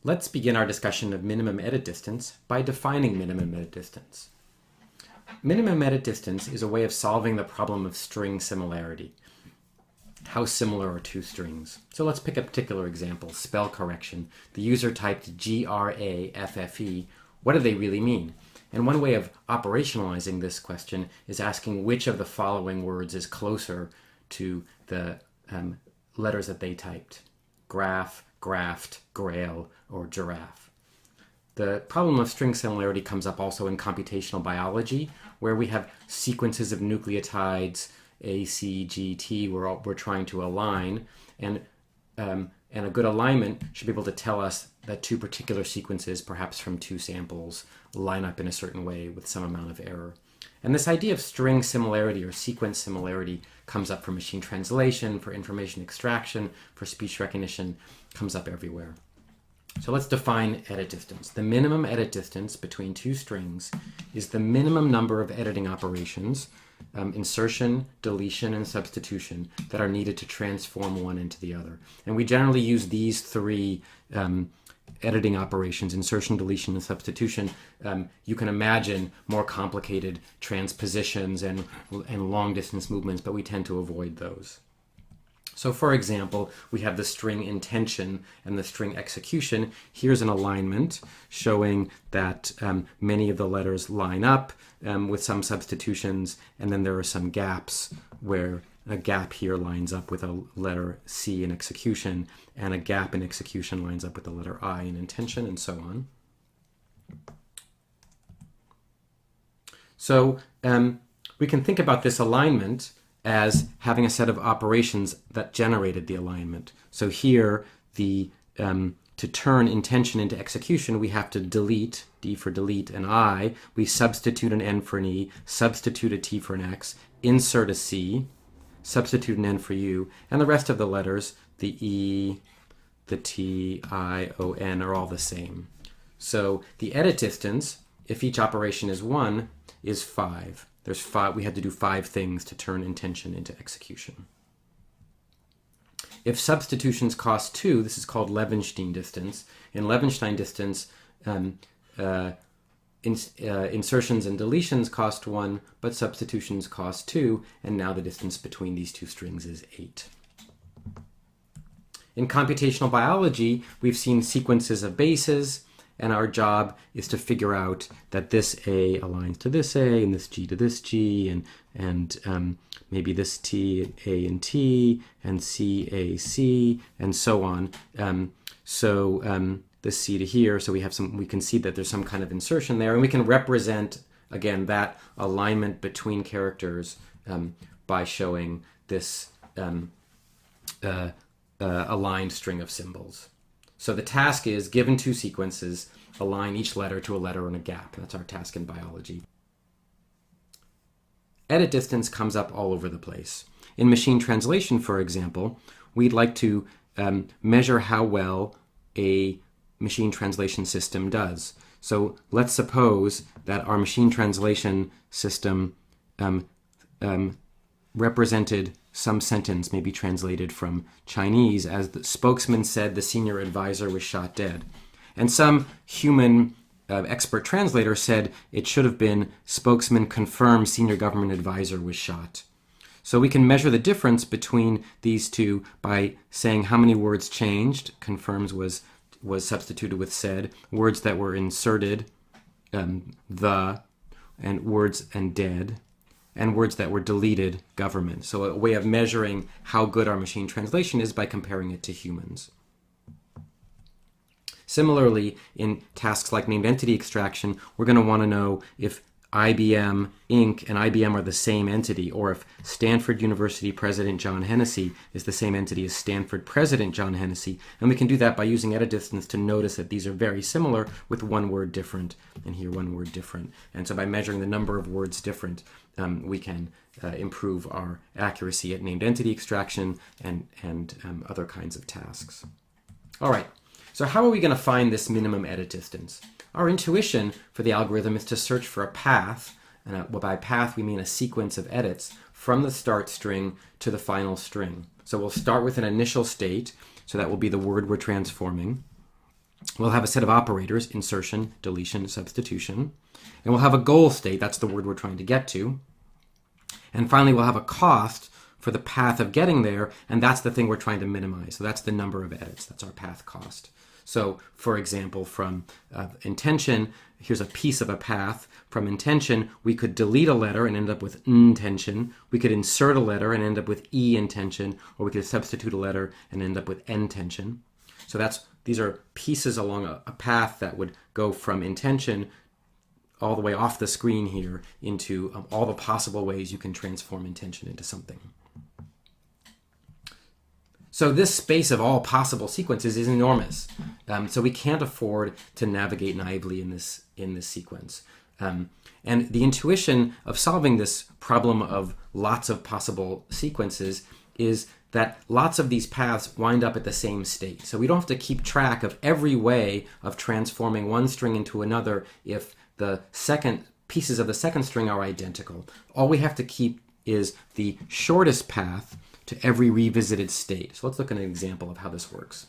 Let's begin our discussion of minimum edit distance by defining minimum edit distance. Minimum edit distance is a way of solving the problem of string similarity. How similar are two strings? So let's pick a particular example, spell correction. The user typed GRAFFE. What do they really mean? And one way of operationalizing this question is asking which of the following words is closer to the letters that they typed. Graph, graft, grail, or giraffe. The problem of string similarity comes up also in computational biology, where we have sequences of nucleotides, A, C, G, T, we're trying to align, and a good alignment should be able to tell us that two particular sequences, perhaps from two samples, line up in a certain way with some amount of error. And this idea of string similarity or sequence similarity comes up for machine translation, for information extraction, for speech recognition, comes up everywhere. So let's define edit distance. The minimum edit distance between two strings is the minimum number of editing operations, insertion, deletion, and substitution, that are needed to transform one into the other. And we generally use these three editing operations, insertion, deletion, and substitution. You can imagine more complicated transpositions and long distance movements, but we tend to avoid those. So for example, we have the string intention and the string execution. Here's an alignment showing that many of the letters line up with some substitutions, and then there are some gaps where a gap here lines up with a letter C in execution, and a gap in execution lines up with the letter I in intention, and so on. So we can think about this alignment as having a set of operations that generated the alignment. So here, to turn intention into execution, we have to delete, D for delete, an I. We substitute an N for an E, substitute a T for an X, insert a C, substitute an N for U, and the rest of the letters, the E, the T, I, O, N, are all the same. So the edit distance, if each operation is 1, is 5. There's 5. We had to do 5 things to turn intention into execution. If substitutions cost 2, this is called Levenshtein distance. In Levenshtein distance, insertions and deletions cost 1, but substitutions cost 2, and now the distance between these two strings is 8. In computational biology, we've seen sequences of bases, and our job is to figure out that this A aligns to this A, and this G to this G, and maybe this T, A and T, and C, A, C, and so on. This C to here, so we can see that there's some kind of insertion there, and we can represent, again, that alignment between characters by showing this aligned string of symbols. So the task is, given two sequences, align each letter to a letter in a gap. That's our task in biology. Edit distance comes up all over the place. In machine translation, for example, we'd like to measure how well a machine translation system does. So let's suppose that our machine translation system represented some sentence, maybe translated from Chinese, as the spokesman said the senior advisor was shot dead. And some human expert translator said it should have been spokesman confirmed senior government advisor was shot. So we can measure the difference between these two by saying how many words changed. Confirms was substituted with said. Words that were inserted, the, and words and dead. And words that were deleted, government. So a way of measuring how good our machine translation is by comparing it to humans. Similarly, in tasks like named entity extraction, we're going to want to know if IBM Inc. and IBM are the same entity, or if Stanford University President John Hennessy is the same entity as Stanford President John Hennessy. And we can do that by using edit distance to notice that these are very similar, with one word different, and here one word different. And so by measuring the number of words different, we can improve our accuracy at named entity extraction and other kinds of tasks. All right, so how are we going to find this minimum edit distance? Our intuition for the algorithm is to search for a path, and by path we mean a sequence of edits from the start string to the final string. So we'll start with an initial state, so that will be the word we're transforming. We'll have a set of operators, insertion, deletion, substitution. And we'll have a goal state, that's the word we're trying to get to. And finally, we'll have a cost for the path of getting there, and that's the thing we're trying to minimize. So that's the number of edits. That's our path cost. So, for example, from intention, here's a piece of a path. From intention, we could delete a letter and end up with intention. We could insert a letter and end up with intention, or we could substitute a letter and end up with intention. So these are pieces along a path that would go from intention all the way off the screen here into all the possible ways you can transform intention into something. So this space of all possible sequences is enormous. So we can't afford to navigate naively in this sequence. And the intuition of solving this problem of lots of possible sequences is that lots of these paths wind up at the same state. So we don't have to keep track of every way of transforming one string into another if the pieces of the second string are identical. All we have to keep is the shortest path to every revisited state. So let's look at an example of how this works.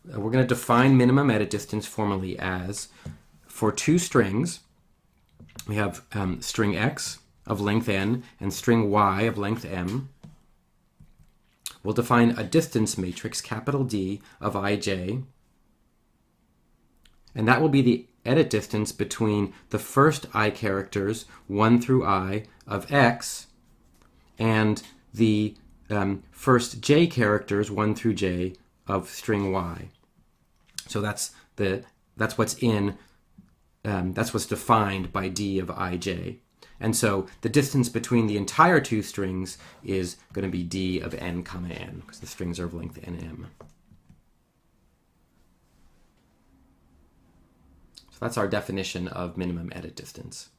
We're going to define minimum edit distance formally as, for two strings, we have string x of length n and string y of length m. We'll define a distance matrix, capital D, of ij, and that will be the edit distance between the first I characters, 1 through I, of x, and the first j characters, 1 through j, of string y. So that's what's defined by d of ij. And so the distance between the entire two strings is going to be d of n comma n, because the strings are of length nm. So that's our definition of minimum edit distance.